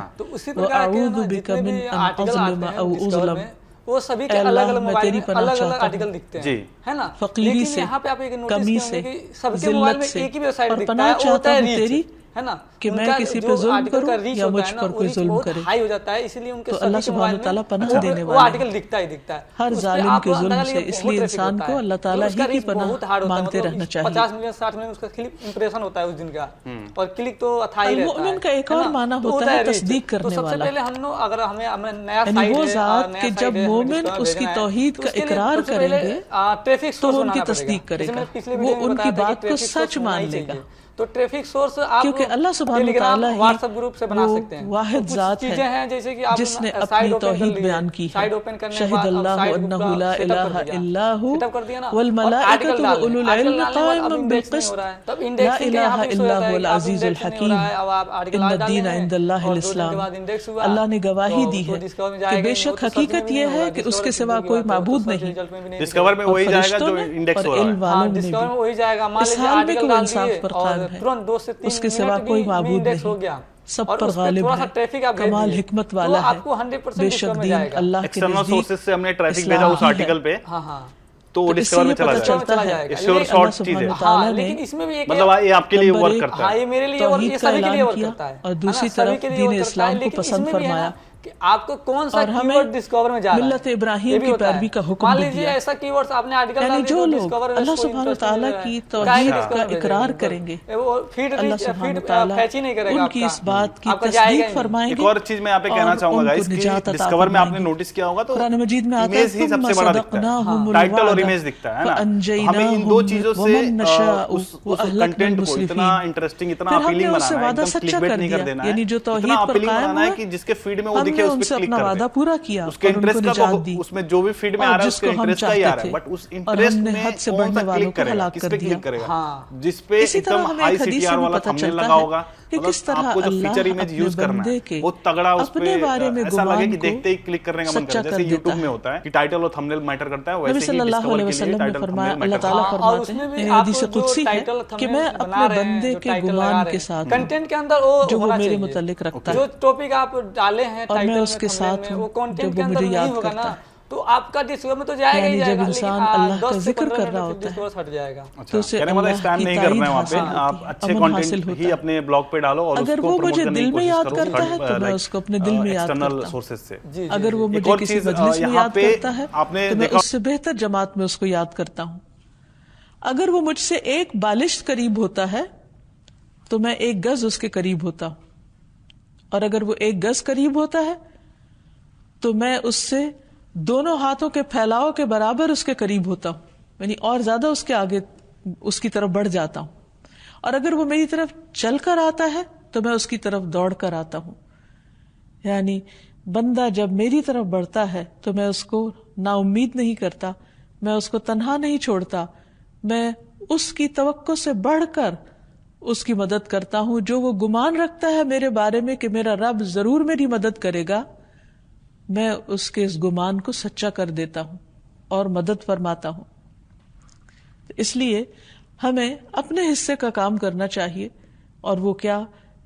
وأعوذ بك من أن أظلم أو أظلم وہ سبھی کے الگ الگ موبائل میں الگ الگ آرٹیکل دکھتے ہیں ہے نا, لیکن یہاں پہ آپ ایک نوٹس کریں گے کہ سب کے موبائل میں ایک ہی ویب سائٹ دکھتا ہے, وہ ہوتا ہے ریچ, ہے نا, کہ میں کسی پہ ظلم کروں یا مجھ پر کوئی ظلم کرے, ہائی ہو جاتا ہے, اسی لیے ان کے تو اللہ سبحانہ وتعالیٰ پناہ دینے وہ والا آرٹیکل دکھتا ہی دکھتا ہے ہر ظالم کے ظلم سے, اس لیے انسان کو اللہ تعالیٰ ہی کی پناہ مانگتے رہنا چاہیے. 50 ملین 60 ملین اس کا کلک امپریشن ہوتا ہے اس دن کا, اور کلک تو تھا ہی رہتا ہے. المؤمن کا ایک اور معنی ہوتا ہے تصدیق کرنے والا. سب سے پہلے ہم لوگ اگر ہمیں نیا یعنی وہ ذات کہ جب مومن اس کی توحید کا اقرار کریں گے تو وہ ان کی تصدیق کرے گا, وہ ان کی بات کو سچ مان لے گا. تو ٹریفک سورس آپ کیونکہ اللہ سبحانہ وتعالیٰ ہی واٹس ایپ گروپ سے بنا سکتے ہیں, واحد ذات ہے جس نے اپنی توحید بیان کی ہے. شہد اللہ انہ لا الہ الا ہو والملائکۃ واولو العلم قائما بالقسط لا الہ الا هو العزیز الحکیم ان الدین عند اللہ الاسلام. اللہ نے گواہی دی ہے کہ بے شک حقیقت یہ ہے کہ اس کے سوا کوئی معبود نہیں, ڈسکور میں وہی جائے گا جو انڈیکس ہو رہا ہے, ڈسکور میں وہی جائے گا. اس حال میں کوئی انصاف پر قائم ہے, اس کے سوا کوئی معبود نہیں, سب پر غالب ہے, کمال حکمت والا ہے, بے شک دین اللہ کے ایکسٹرنل سورسز سے ہم نے ٹریفک بھیجا اس آرٹیکل پہ, تو وہ ڈسکور میں چلا جائے گا. شور شارٹ چیز ہے, لیکن اس میں بھی ایک مطلب یہ آپ کے لیے ورک کرتا ہے, یہ میرے لیے اور یہ سبھی کے لیے ورک کرتا ہے, اور دوسری طرف دین اسلام کو پسند فرمایا کہ آپ کو کون سا کی ورڈ ڈسکور میں جا رہا ہے. ملت ابراہیم کی پیروی کا حکم مان بھی لیجیے دیا. ایسا کی ورڈز آپ نے آرٹیکل ڈال یعنی دیا جو لوگ اللہ سبحانہ وتعالیٰ کی توحید کا اقرار کریں گے, اللہ سبحانہ وتعالیٰ ان کی اس بات کی تصدیق فرمائیں گے. ایک اور چیز میں آپ پہ کہنا چاہوں گا, اس کی ڈسکور میں آپ نے نوٹس کیا ہوگا تو قرآن مجید میں آتا ہے امیج ہی سب سے بڑا دکھتا ہے, ٹائٹل اور امیج دکھتا ہے نا. ہمیں ان دو چیزوں سے اس کنٹینٹ کو اتنا انٹرسٹنگ, اتنا اپیلنگ بنانا ہے, ایک دم کلک بیٹ نہیں کر دینا ہے, اتنا اپیلنگ بنانا ہے کہ جس کے فیڈ میں وہ دکھے اس پہ کلک کر دے. پورا کیا, اس کے انٹرسٹ کا اس میں جو بھی فیڈ میں آ رہا ہے اس کے انٹرسٹ کا ہی آ رہا ہے, بٹ اس انٹرسٹ میں کون سا کلک کرے گا, کس پہ کلک کرے گا, جس پہ ایک دم ہائی سی ٹی آر والا تھمبنیل لگا ہوگا, آپ کو جو فیچر امیج یوز کرنا ہے وہ تگڑا اس پہ ایسا لگے کہ دیکھتے ہی کلک کرنے کا من کرے, جیسے یوٹیوب میں ہوتا ہے کہ ٹائٹل اور تھمبنیل میٹر کرتا ہے, ویسے ہی ڈسکور کے لیے ٹائٹل تھمبنیل میٹر کرتا ہے. اللہ تعالیٰ فرماتے ہیں حدیث قدسی ہے کہ میں اپنے بندے کے گمان کے ساتھ کنٹینٹ کے اندر جو وہ میرے متعلق رکھتا ہے, جو ٹاپک آپ ڈالے ہیں اور میں اس کے ساتھ ہوں جب وہ مجھے یاد کرتا ہے. تو آپ کا ڈسکور میں تو جائے گا ہی جائے گا, جب انسان اللہ کا ذکر کر رہا ہوتا ہے تو اسے اللہ کی تائید حاصل ہوتی ہے, امن حاصل ہوتا ہے. اپنے بلاگ پہ ڈالو اور اگر وہ مجھے دل میں یاد کرتا ہے تو میں اس کو اپنے دل میں یاد کرتا ہوں, اگر وہ مجھے کسی مجلس میں یاد کرتا ہے تو میں اس سے بہتر جماعت میں اس کو یاد کرتا ہوں. اگر وہ مجھ سے ایک بالشت قریب ہوتا ہے تو میں ایک گز اس کے قریب ہوتا ہوں, اور اگر وہ ایک گز قریب ہوتا ہے تو میں اس سے دونوں ہاتھوں کے پھیلاؤ کے برابر اس کے قریب ہوتا ہوں, یعنی اور زیادہ اس کے آگے اس کی طرف بڑھ جاتا ہوں. اور اگر وہ میری طرف چل کر آتا ہے تو میں اس کی طرف دوڑ کر آتا ہوں. یعنی بندہ جب میری طرف بڑھتا ہے تو میں اس کو نا امید نہیں کرتا, میں اس کو تنہا نہیں چھوڑتا, میں اس کی توقع سے بڑھ کر اس کی مدد کرتا ہوں. جو وہ گمان رکھتا ہے میرے بارے میں کہ میرا رب ضرور میری مدد کرے گا, میں اس کے اس گمان کو سچا کر دیتا ہوں اور مدد فرماتا ہوں. اس لیے ہمیں اپنے حصے کا کام کرنا چاہیے, اور وہ کیا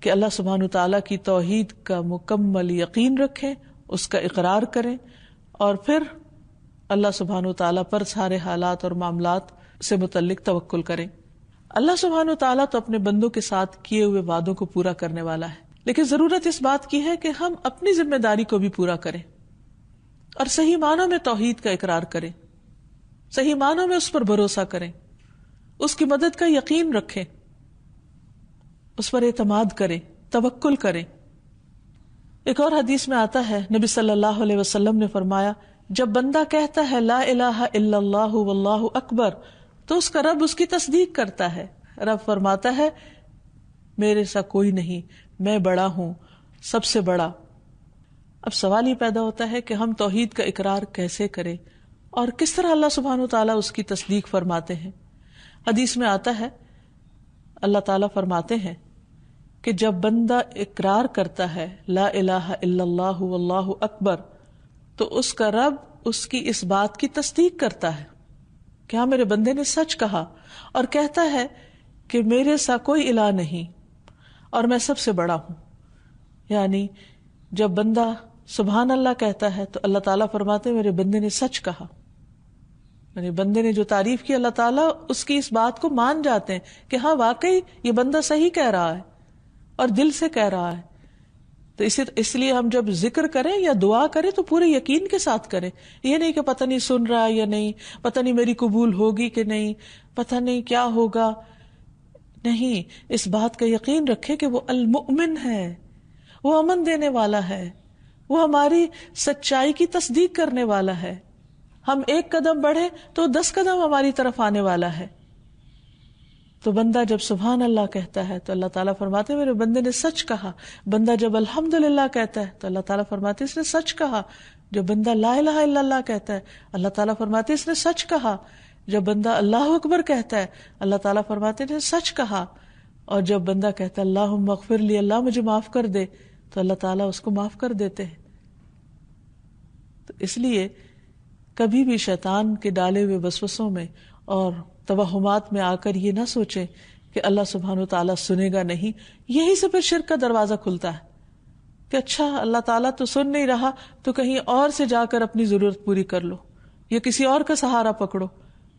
کہ اللہ سبحانہ وتعالیٰ کی توحید کا مکمل یقین رکھیں, اس کا اقرار کریں, اور پھر اللہ سبحانہ وتعالیٰ پر سارے حالات اور معاملات سے متعلق توکل کریں. اللہ سبحانہ وتعالیٰ تو اپنے بندوں کے ساتھ کیے ہوئے وعدوں کو پورا کرنے والا ہے, لیکن ضرورت اس بات کی ہے کہ ہم اپنی ذمہ داری کو بھی پورا کریں اور صحیح معنوں میں توحید کا اقرار کریں, صحیح معنوں میں اس پر بھروسہ کریں, اس کی مدد کا یقین رکھیں, اس پر اعتماد کریں, توکل کریں. ایک اور حدیث میں آتا ہے, نبی صلی اللہ علیہ وسلم نے فرمایا, جب بندہ کہتا ہے لا الہ الا اللہ واللہ اکبر تو اس کا رب اس کی تصدیق کرتا ہے. رب فرماتا ہے میرے سا کوئی نہیں, میں بڑا ہوں, سب سے بڑا. اب سوال یہ پیدا ہوتا ہے کہ ہم توحید کا اقرار کیسے کریں اور کس طرح اللہ سبحانہ وتعالیٰ اس کی تصدیق فرماتے ہیں. حدیث میں آتا ہے اللہ تعالیٰ فرماتے ہیں کہ جب بندہ اقرار کرتا ہے لا الہ الا اللہ واللہ اکبر تو اس کا رب اس کی اس بات کی تصدیق کرتا ہے کہ ہاں میرے بندے نے سچ کہا, اور کہتا ہے کہ میرے سا کوئی الہ نہیں اور میں سب سے بڑا ہوں. یعنی جب بندہ سبحان اللہ کہتا ہے تو اللہ تعالیٰ فرماتے ہیں میرے بندے نے سچ کہا. یعنی بندے نے جو تعریف کی اللہ تعالیٰ اس کی اس بات کو مان جاتے ہیں کہ ہاں واقعی یہ بندہ صحیح کہہ رہا ہے اور دل سے کہہ رہا ہے. تو اس لیے ہم جب ذکر کریں یا دعا کریں تو پورے یقین کے ساتھ کریں. یہ نہیں کہ پتہ نہیں سن رہا ہے یا نہیں, پتہ نہیں میری قبول ہوگی کہ نہیں, پتہ نہیں کیا ہوگا. نہیں, اس بات کا یقین رکھے کہ وہ المؤمن ہے, وہ امن دینے والا ہے, وہ ہماری سچائی کی تصدیق کرنے والا ہے. ہم ایک قدم بڑھے تو 10 قدم ہماری طرف آنے والا ہے. تو بندہ جب سبحان اللہ کہتا ہے تو اللہ تعالیٰ فرماتے ہیں میرے بندے نے سچ کہا. بندہ جب الحمدللہ کہتا ہے تو اللہ تعالیٰ فرماتے ہیں اس نے سچ کہا. جب بندہ لا الہ الا اللہ کہتا ہے اللہ تعالیٰ فرماتے ہیں اس نے سچ کہا. جب بندہ اللہ اکبر کہتا ہے اللہ تعالیٰ فرماتے ہیں سچ کہا. اور جب بندہ کہتا ہے اللہم اغفر لی, اللہ مجھے معاف کر دے, تو اللہ تعالیٰ اس کو معاف کر دیتے ہیں. تو اس لیے کبھی بھی شیطان کے ڈالے ہوئے وسوسوں میں اور توہمات میں آ کر یہ نہ سوچیں کہ اللہ سبحانہ وتعالیٰ سنے گا نہیں. یہی سے پھر شرک کا دروازہ کھلتا ہے کہ اچھا اللہ تعالیٰ تو سن نہیں رہا تو کہیں اور سے جا کر اپنی ضرورت پوری کر لو, یا کسی اور کا سہارا پکڑو,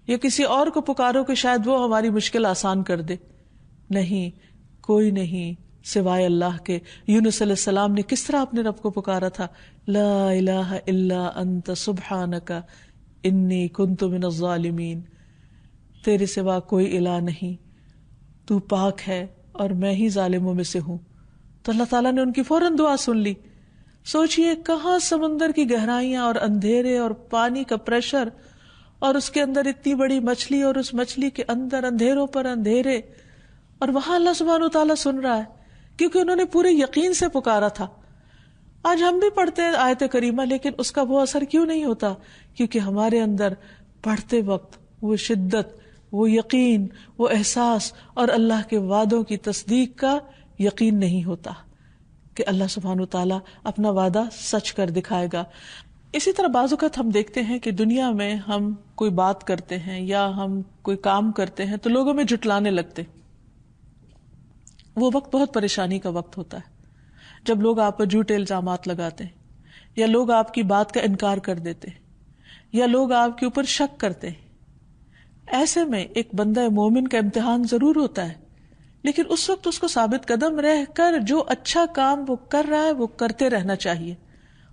یا کسی اور کو پکارو کہ شاید وہ ہماری مشکل آسان کر دے. نہیں, کوئی نہیں سوائے اللہ کے. یونس علیہ السلام نے کس طرح اپنے رب کو پکارا تھا, لا الہ الا انت سبحانک انی کنت من الظالمین. تیرے سوا کوئی الہ نہیں, تو پاک ہے اور میں ہی ظالموں میں سے ہوں. تو اللہ تعالیٰ نے ان کی فوراً دعا سن لی. سوچئے کہاں سمندر کی گہرائیاں اور اندھیرے اور پانی کا پریشر, اور اس کے اندر اتنی بڑی مچھلی, اور اس مچھلی کے اندر اندھیروں پر اندھیرے, اور وہاں اللہ سبحانہ وتعالیٰ سن رہا ہے کیونکہ انہوں نے پورے یقین سے پکارا تھا. آج ہم بھی پڑھتے ہیں آیت کریمہ, لیکن اس کا وہ اثر کیوں نہیں ہوتا؟ کیونکہ ہمارے اندر پڑھتے وقت وہ شدت, وہ یقین, وہ احساس اور اللہ کے وعدوں کی تصدیق کا یقین نہیں ہوتا کہ اللہ سبحانہ وتعالیٰ اپنا وعدہ سچ کر دکھائے گا. اسی طرح بعض اوقات ہم دیکھتے ہیں کہ دنیا میں ہم کوئی بات کرتے ہیں یا ہم کوئی کام کرتے ہیں تو لوگوں میں جھٹلانے لگتے. وہ وقت بہت پریشانی کا وقت ہوتا ہے جب لوگ آپ پر جھوٹے الزامات لگاتے ہیں, یا لوگ آپ کی بات کا انکار کر دیتے ہیں, یا لوگ آپ کے اوپر شک کرتے ہیں. ایسے میں ایک بندہ مومن کا امتحان ضرور ہوتا ہے, لیکن اس وقت اس کو ثابت قدم رہ کر جو اچھا کام وہ کر رہا ہے وہ کرتے رہنا چاہیے,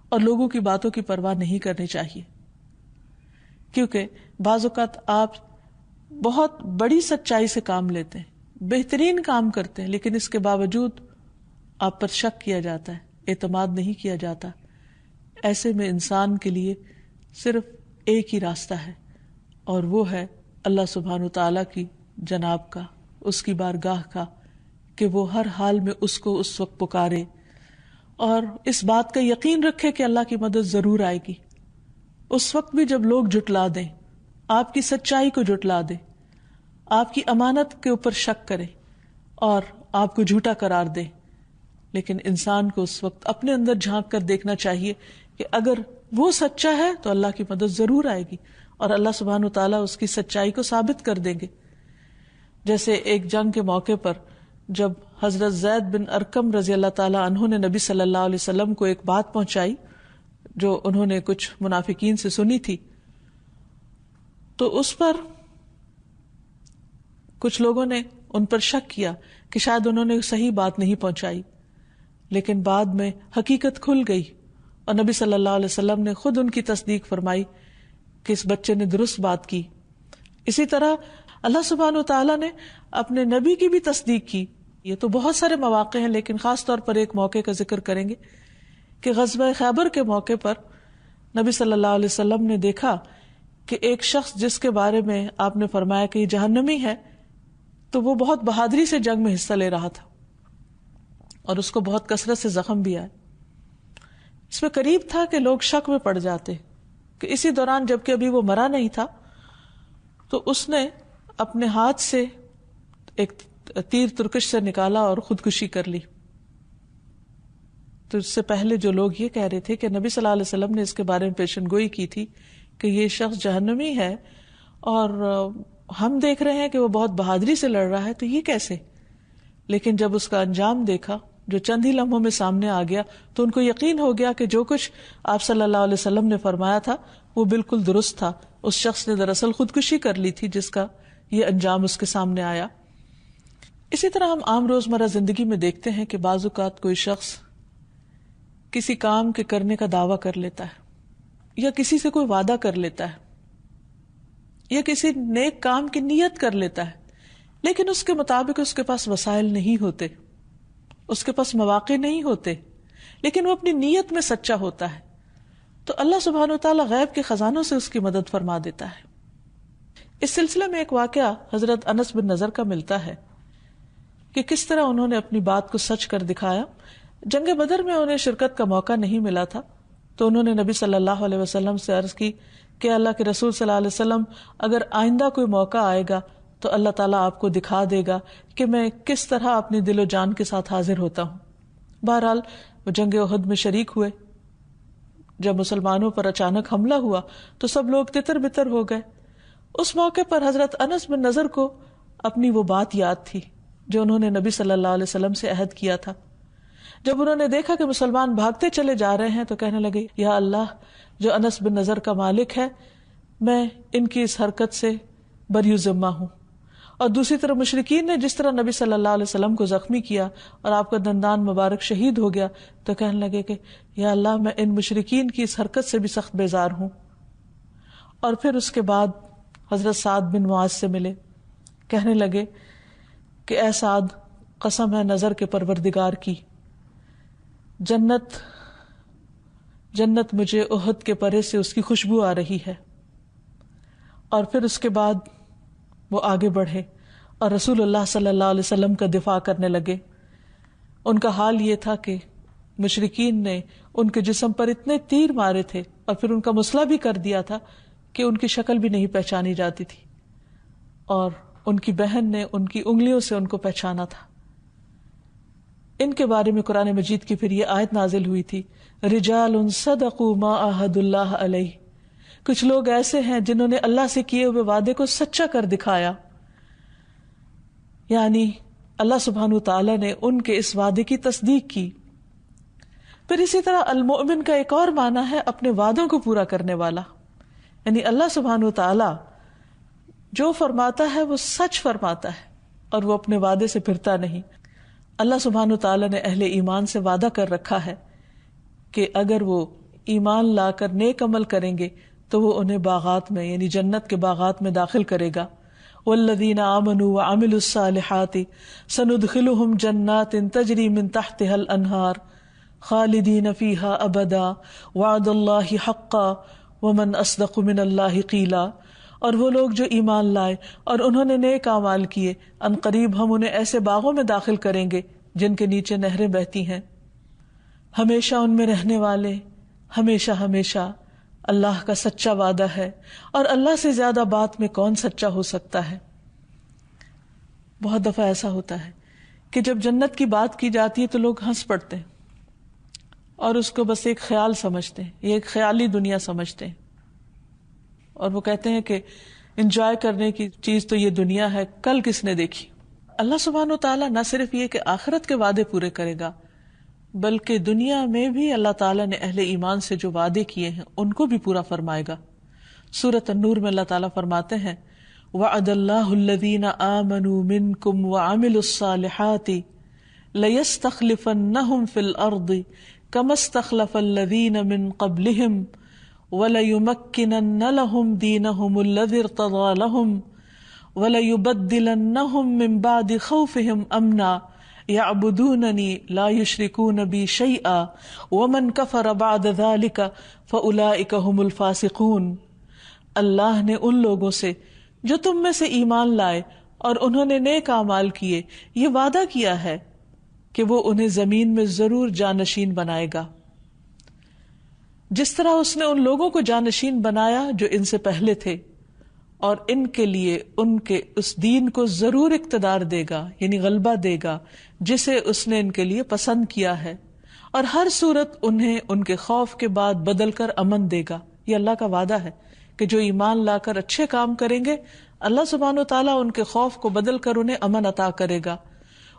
اور لوگوں کی باتوں کی پرواہ نہیں کرنی چاہیے. کیونکہ بعض اوقات آپ بہت بڑی سچائی سے کام لیتے ہیں, بہترین کام کرتے ہیں, لیکن اس کے باوجود آپ پر شک کیا جاتا ہے, اعتماد نہیں کیا جاتا. ایسے میں انسان کے لیے صرف ایک ہی راستہ ہے, اور وہ ہے اللہ سبحانہ تعالیٰ کی جناب کا, اس کی بارگاہ کا, کہ وہ ہر حال میں اس کو اس وقت پکارے, اور اس بات کا یقین رکھے کہ اللہ کی مدد ضرور آئے گی. اس وقت بھی جب لوگ جھٹلا دیں, آپ کی سچائی کو جھٹلا دیں, آپ کی امانت کے اوپر شک کرے اور آپ کو جھوٹا قرار دے, لیکن انسان کو اس وقت اپنے اندر جھانک کر دیکھنا چاہیے کہ اگر وہ سچا ہے تو اللہ کی مدد ضرور آئے گی, اور اللہ سبحانہ تعالیٰ اس کی سچائی کو ثابت کر دیں گے. جیسے ایک جنگ کے موقع پر جب حضرت زید بن ارقم رضی اللہ تعالیٰ عنہ نے نبی صلی اللہ علیہ وسلم کو ایک بات پہنچائی جو انہوں نے کچھ منافقین سے سنی تھی, تو اس پر کچھ لوگوں نے ان پر شک کیا کہ شاید انہوں نے صحیح بات نہیں پہنچائی, لیکن بعد میں حقیقت کھل گئی اور نبی صلی اللہ علیہ وسلم نے خود ان کی تصدیق فرمائی کہ اس بچے نے درست بات کی. اسی طرح اللہ سبحانہ وتعالیٰ نے اپنے نبی کی بھی تصدیق کی. یہ تو بہت سارے مواقع ہیں, لیکن خاص طور پر ایک موقع کا ذکر کریں گے کہ غزوہ خیبر کے موقع پر نبی صلی اللہ علیہ وسلم نے دیکھا کہ ایک شخص جس کے بارے میں آپ نے فرمایا کہ یہ جہنمی ہے, تو وہ بہت بہادری سے جنگ میں حصہ لے رہا تھا اور اس کو بہت کثرت سے زخم بھی آئے. اس میں قریب تھا کہ لوگ شک میں پڑ جاتے کہ اسی دوران جبکہ ابھی وہ مرا نہیں تھا تو اس نے اپنے ہاتھ سے ایک تیر ترکش سے نکالا اور خودکشی کر لی. تو اس سے پہلے جو لوگ یہ کہہ رہے تھے کہ نبی صلی اللہ علیہ وسلم نے اس کے بارے میں پیشن گوئی کی تھی کہ یہ شخص جہنمی ہے, اور ہم دیکھ رہے ہیں کہ وہ بہت بہادری سے لڑ رہا ہے, تو یہ کیسے؟ لیکن جب اس کا انجام دیکھا جو چند ہی لمحوں میں سامنے آ گیا تو ان کو یقین ہو گیا کہ جو کچھ آپ صلی اللہ علیہ وسلم نے فرمایا تھا وہ بالکل درست تھا. اس شخص نے دراصل خودکشی کر لی تھی جس کا یہ انجام اس کے سامنے آیا. اسی طرح ہم عام روزمرہ زندگی میں دیکھتے ہیں کہ بعض اوقات کوئی شخص کسی کام کے کرنے کا دعویٰ کر لیتا ہے یا کسی سے کوئی وعدہ کر لیتا ہے یا کسی نیک کام کی نیت کر لیتا ہے، لیکن اس کے مطابق اس کے پاس وسائل نہیں ہوتے، اس کے پاس مواقع نہیں ہوتے، لیکن وہ اپنی نیت میں سچا ہوتا ہے تو اللہ سبحانہ وتعالی غیب کے خزانوں سے اس کی مدد فرما دیتا ہے. اس سلسلے میں ایک واقعہ حضرت انس بن نضر کا ملتا ہے کہ کس طرح انہوں نے اپنی بات کو سچ کر دکھایا. جنگ بدر میں انہیں شرکت کا موقع نہیں ملا تھا تو انہوں نے نبی صلی اللہ علیہ وسلم سے عرض کی کہ اللہ کے رسول صلی اللہ علیہ وسلم اگر آئندہ کوئی موقع آئے گا تو اللہ تعالیٰ آپ کو دکھا دے گا کہ میں کس طرح اپنی دل و جان کے ساتھ حاضر ہوتا ہوں. بہرحال وہ جنگ احد میں شریک ہوئے. جب مسلمانوں پر اچانک حملہ ہوا تو سب لوگ تتر بتر ہو گئے. اس موقع پر حضرت انس بن نضر کو اپنی وہ بات یاد تھی جو انہوں نے نبی صلی اللہ علیہ وسلم سے عہد کیا تھا. جب انہوں نے دیکھا کہ مسلمان بھاگتے چلے جا رہے ہیں تو کہنے لگے یا اللہ جو انس بن نضر کا مالک ہے میں ان کی اس حرکت سے بری ذمہ ہوں. اور دوسری طرف مشرکین نے جس طرح نبی صلی اللہ علیہ وسلم کو زخمی کیا اور آپ کا دندان مبارک شہید ہو گیا تو کہنے لگے کہ یا اللہ میں ان مشرکین کی اس حرکت سے بھی سخت بیزار ہوں. اور پھر اس کے بعد حضرت سعد بن معاذ سے ملے. کہنے لگے کہ اے سعد قسم ہے نظر کے پروردگار کی، جنت مجھے احد کے پرے سے اس کی خوشبو آ رہی ہے. اور پھر اس کے بعد وہ آگے بڑھے اور رسول اللہ صلی اللہ علیہ وسلم کا دفاع کرنے لگے. ان کا حال یہ تھا کہ مشرکین نے ان کے جسم پر اتنے تیر مارے تھے اور پھر ان کا مسئلہ بھی کر دیا تھا کہ ان کی شکل بھی نہیں پہچانی جاتی تھی، اور ان کی بہن نے ان کی انگلیوں سے ان کو پہچانا تھا. ان کے بارے میں قرآن مجید کی پھر یہ آیت نازل ہوئی تھی رجال صدقوا ما عاہدوا اللہ علیہ. کچھ لوگ ایسے ہیں جنہوں نے اللہ سے کیے ہوئے وعدے کو سچا کر دکھایا، یعنی اللہ سبحانہ تعالی نے ان کے اس وعدے کی تصدیق کی. پھر اسی طرح المؤمن کا ایک اور معنی ہے اپنے وعدوں کو پورا کرنے والا، یعنی اللہ سبحانہ تعالی جو فرماتا ہے وہ سچ فرماتا ہے اور وہ اپنے وعدے سے پھرتا نہیں. اللہ سبحانہ تعالی نے اہل ایمان سے وعدہ کر رکھا ہے کہ اگر وہ ایمان لا کر نیک عمل کریں گے تو وہ انہیں باغات میں یعنی جنت کے باغات میں داخل کرے گا. والذین آمنوا وعملوا الصالحات سندخلهم جنات تجری من تحتها الانہار خالدین فیہا ابدا وعد اللہ حقا ومن اصدق من اللہ قیلا. اور وہ لوگ جو ایمان لائے اور انہوں نے نیک اعمال کیے ان قریب ہم انہیں ایسے باغوں میں داخل کریں گے جن کے نیچے نہریں بہتی ہیں، ہمیشہ ان میں رہنے والے، ہمیشہ ہمیشہ. اللہ کا سچا وعدہ ہے اور اللہ سے زیادہ بات میں کون سچا ہو سکتا ہے. بہت دفعہ ایسا ہوتا ہے کہ جب جنت کی بات کی جاتی ہے تو لوگ ہنس پڑتے ہیں اور اس کو بس ایک خیال سمجھتے ہیں، یہ ایک خیالی دنیا سمجھتے ہیں، اور وہ کہتے ہیں کہ انجوائے کرنے کی چیز تو یہ دنیا ہے، کل کس نے دیکھی. اللہ سبحانہ و تعالیٰ نہ صرف یہ کہ آخرت کے وعدے پورے کرے گا بلکہ دنیا میں بھی اللہ تعالیٰ نے اہل ایمان سے جو وعدے کیے ہیں ان کو بھی پورا فرمائے گا. سورۃ النور میں اللہ تعالیٰ فرماتے ہیں وعد اللہ الذین آمنوا منکم وعملوا الصالحات لیستخلفنہم فی الارض کما استخلف الذین من قبلہم وَلَيُمَكِّنَنَّ لَهُمْ دِينَهُمُ الَّذِي ارْتَضَىٰ لَهُمْ وَلَيُبَدِّلَنَّهُمْ مِنْ بَعْدِ خَوْفِهِمْ أَمْنًا يَعْبُدُونَنِي لَا يُشْرِكُونَ بِي شَيْئًا وَمَنْ كَفَرَ بَعْدَ ذَلِكَ فَأُولَٰئِكَ هُمُ الْفَاسِقُونَ. اللہ نے ان لوگوں سے جو تم میں سے ایمان لائے اور انہوں نے نیک اعمال کیے یہ وعدہ کیا ہے کہ وہ انہیں زمین میں ضرور جانشین بنائے گا، جس طرح اس نے ان لوگوں کو جانشین بنایا جو ان سے پہلے تھے، اور ان کے لیے ان کے اس دین کو ضرور اقتدار دے گا یعنی غلبہ دے گا جسے اس نے ان کے لیے پسند کیا ہے، اور ہر صورت انہیں ان کے خوف کے بعد بدل کر امن دے گا. یہ اللہ کا وعدہ ہے کہ جو ایمان لا کر اچھے کام کریں گے اللہ سبحانہ و تعالیٰ ان کے خوف کو بدل کر انہیں امن عطا کرے گا.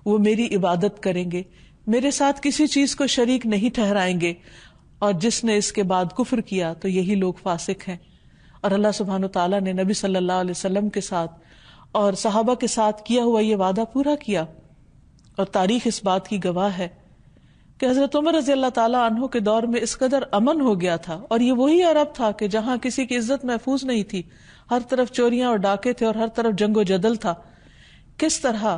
وہ میری عبادت کریں گے، میرے ساتھ کسی چیز کو شریک نہیں ٹھہرائیں گے، اور جس نے اس کے بعد کفر کیا تو یہی لوگ فاسق ہیں۔ اور اللہ سبحانہ تعالیٰ نے نبی صلی اللہ علیہ وسلم کے ساتھ اور صحابہ کے ساتھ کیا ہوا یہ وعدہ پورا کیا، اور تاریخ اس بات کی گواہ ہے کہ حضرت عمر رضی اللہ تعالیٰ عنہ کے دور میں اس قدر امن ہو گیا تھا، اور یہ وہی عرب تھا کہ جہاں کسی کی عزت محفوظ نہیں تھی، ہر طرف چوریاں اور ڈاکے تھے اور ہر طرف جنگ و جدل تھا۔ کس طرح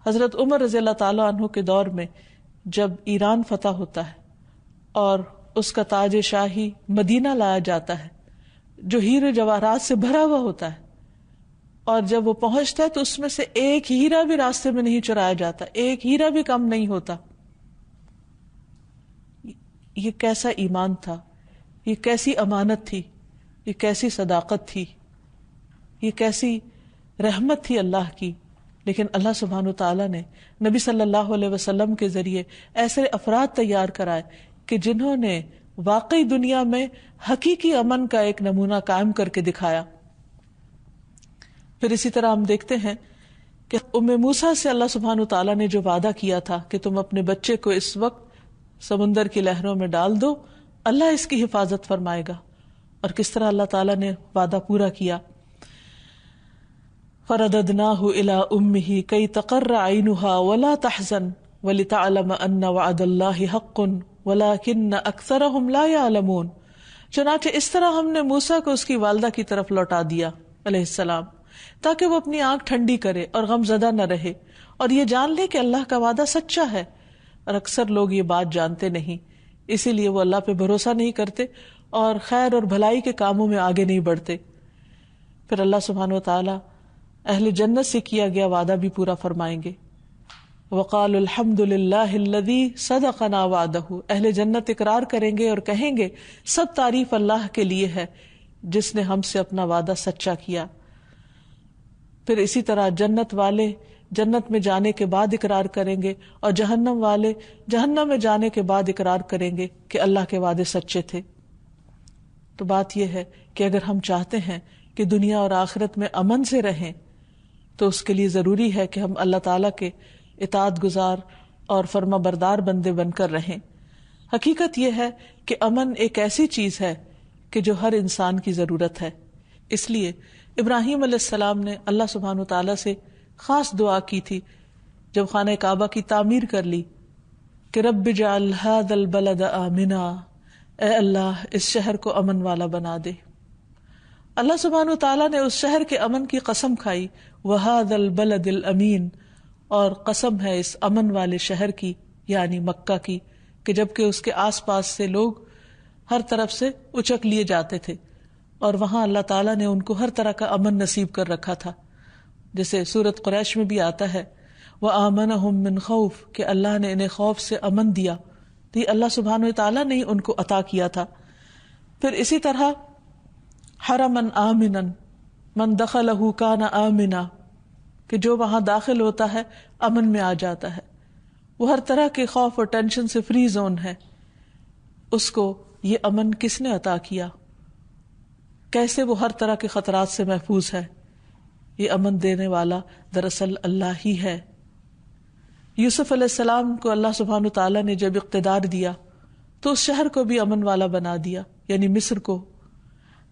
حضرت عمر رضی اللہ تعالیٰ عنہ کے دور میں جب ایران فتح ہوتا ہے اور اس کا تاج شاہی مدینہ لایا جاتا ہے جو ہیرے جواہرات سے بھرا ہوا ہوتا ہے، اور جب وہ پہنچتا ہے تو اس میں سے ایک ہیرا بھی راستے میں نہیں چرایا جاتا، ایک ہیرا بھی کم نہیں ہوتا۔ یہ کیسا ایمان تھا، یہ کیسی امانت تھی، یہ کیسی صداقت تھی، یہ کیسی رحمت تھی اللہ کی۔ لیکن اللہ سبحانہ تعالیٰ نے نبی صلی اللہ علیہ وسلم کے ذریعے ایسے افراد تیار کرائے کہ جنہوں نے واقعی دنیا میں حقیقی امن کا ایک نمونہ قائم کر کے دکھایا۔ پھر اسی طرح ہم دیکھتے ہیں کہ ام موسیٰ سے اللہ سبحانہ تعالیٰ نے جو وعدہ کیا تھا کہ تم اپنے بچے کو اس وقت سمندر کی لہروں میں ڈال دو، اللہ اس کی حفاظت فرمائے گا، اور کس طرح اللہ تعالیٰ نے وعدہ پورا کیا۔ فَرَدَدْنَاهُ إِلَىٰ أُمِّهِ كَيْ تَقَرَّ عَيْنُهَا وَلَا تَحْزَنْ وَلِتَعْلَمَ أَنَّ وَعْدَ اللَّهِ حَقٌّ وَلَٰكِنَّ أَكْثَرَهُمْ لَا يَعْلَمُونَ۔ چنانچہ اس طرح ہم نے موسیٰ کو اس کی والدہ کی طرف لوٹا دیا علیہ السلام، تاکہ وہ اپنی آنکھ ٹھنڈی کرے اور غم زدہ نہ رہے، اور یہ جان لے کہ اللہ کا وعدہ سچا ہے، اور اکثر لوگ یہ بات جانتے نہیں، اسی لیے وہ اللہ پہ بھروسہ نہیں کرتے اور خیر اور بھلائی کے کاموں میں آگے نہیں بڑھتے۔ پھر اللہ سبحانہ وتعالی اہل جنت سے کیا گیا وعدہ بھی پورا فرمائیں گے۔ وقالوا الحمد للہ الذی صدقنا وعدہ، اہل جنت اقرار کریں گے اور کہیں گے سب تعریف اللہ کے لیے ہے جس نے ہم سے اپنا وعدہ سچا کیا۔ پھر اسی طرح جنت والے جنت میں جانے کے بعد اقرار کریں گے، اور جہنم والے جہنم میں جانے کے بعد اقرار کریں گے کہ اللہ کے وعدے سچے تھے۔ تو بات یہ ہے کہ اگر ہم چاہتے ہیں کہ دنیا اور آخرت میں امن سے رہیں تو اس کے لیے ضروری ہے کہ ہم اللہ تعالیٰ کے اطاعت گزار اور فرما بردار بندے بن کر رہیں۔ حقیقت یہ ہے کہ امن ایک ایسی چیز ہے کہ جو ہر انسان کی ضرورت ہے۔ اس لیے ابراہیم علیہ السلام نے اللہ سبحانہ وتعالیٰ سے خاص دعا کی تھی جب خانہ کعبہ کی تعمیر کر لی کہ رب اجعل ھذا البلد آمنا، اے اللہ اس شہر کو امن والا بنا دے۔ اللہ سبحانہ وتعالیٰ نے اس شہر کے امن کی قسم کھائی، وَھَذَا الْبَلَدِ الْأَمِينَ، اور قسم ہے اس امن والے شہر کی یعنی مکہ کی، کہ جبکہ اس کے آس پاس سے لوگ ہر طرف سے اچک لیے جاتے تھے، اور وہاں اللہ تعالیٰ نے ان کو ہر طرح کا امن نصیب کر رکھا تھا، جیسے سورۃ قریش میں بھی آتا ہے وَآمَنَهُم مِّن خَوْفٍ، کہ اللہ نے انہیں خوف سے امن دیا، تو یہ اللہ سبحانہ وتعالیٰ نے ان کو عطا کیا تھا۔ پھر اسی طرح حرمن آمنن من دخلہ کان آمنا، کہ جو وہاں داخل ہوتا ہے امن میں آ جاتا ہے، وہ ہر طرح کے خوف اور ٹینشن سے فری زون ہے۔ اس کو یہ امن کس نے عطا کیا؟ کیسے وہ ہر طرح کے خطرات سے محفوظ ہے؟ یہ امن دینے والا دراصل اللہ ہی ہے۔ یوسف علیہ السلام کو اللہ سبحانہ تعالیٰ نے جب اقتدار دیا تو اس شہر کو بھی امن والا بنا دیا، یعنی مصر کو۔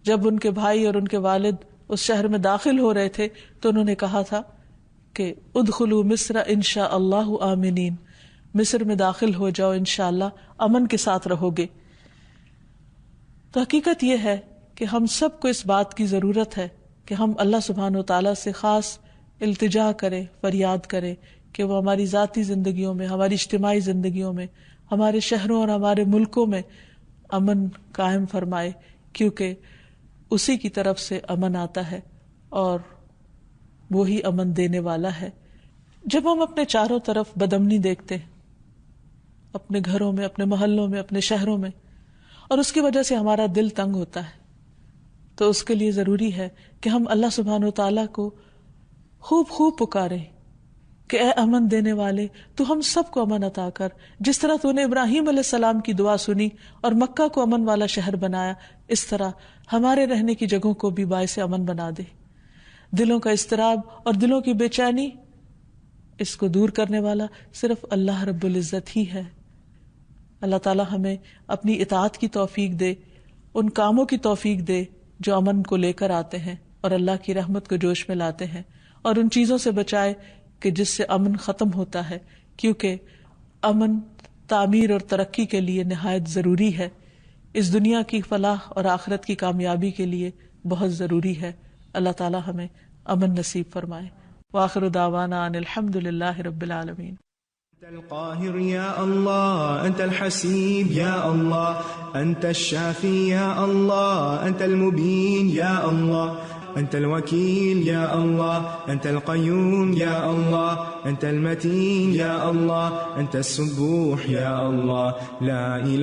جب ان کے بھائی اور ان کے والد اس شہر میں داخل ہو رہے تھے تو انہوں نے کہا تھا کہ ادخلوا مصر انشاء اللہ آمنین، مصر میں داخل ہو جاؤ انشاءاللہ امن کے ساتھ رہو گے۔ تو حقیقت یہ ہے کہ ہم سب کو اس بات کی ضرورت ہے کہ ہم اللہ سبحانہ و تعالیٰ سے خاص التجا کریں، فریاد کریں کہ وہ ہماری ذاتی زندگیوں میں، ہماری اجتماعی زندگیوں میں، ہمارے شہروں اور ہمارے ملکوں میں امن قائم فرمائے، کیونکہ اسی کی طرف سے امن آتا ہے اور وہی امن دینے والا ہے۔ جب ہم اپنے چاروں طرف بدامنی دیکھتے ہیں، اپنے گھروں میں، اپنے محلوں میں، اپنے شہروں میں، اور اس کی وجہ سے ہمارا دل تنگ ہوتا ہے، تو اس کے لیے ضروری ہے کہ ہم اللہ سبحانہ وتعالیٰ کو خوب خوب پکاریں کہ اے امن دینے والے، تو ہم سب کو امن عطا کر، جس طرح تو نے ابراہیم علیہ السلام کی دعا سنی اور مکہ کو امن والا شہر بنایا، اس طرح ہمارے رہنے کی جگہوں کو بھی باعث امن بنا دے۔ دلوں کا اضطراب اور دلوں کی بے چینی اس کو دور کرنے والا صرف اللہ رب العزت ہی ہے۔ اللہ تعالی ہمیں اپنی اطاعت کی توفیق دے، ان کاموں کی توفیق دے جو امن کو لے کر آتے ہیں اور اللہ کی رحمت کو جوش میں لاتے ہیں، اور ان چیزوں سے بچائے کہ جس سے امن ختم ہوتا ہے، کیونکہ امن تعمیر اور ترقی کے لیے نہایت ضروری ہے، اس دنیا کی فلاح اور آخرت کی کامیابی کے لیے بہت ضروری ہے۔ اللہ تعالی ہمیں امن نصیب فرمائے۔ وآخر دعوانا ان الحمد للہ رب العالمین۔ أنت القاهر يا الله، أنت الحسيب يا الله، أنت الشافي يا الله، أنت المبين يا الله، أنت الوكيل يا الله، أنت القيوم يا الله، أنت المتين يا الله، أنت السبوح يا الله، لا إله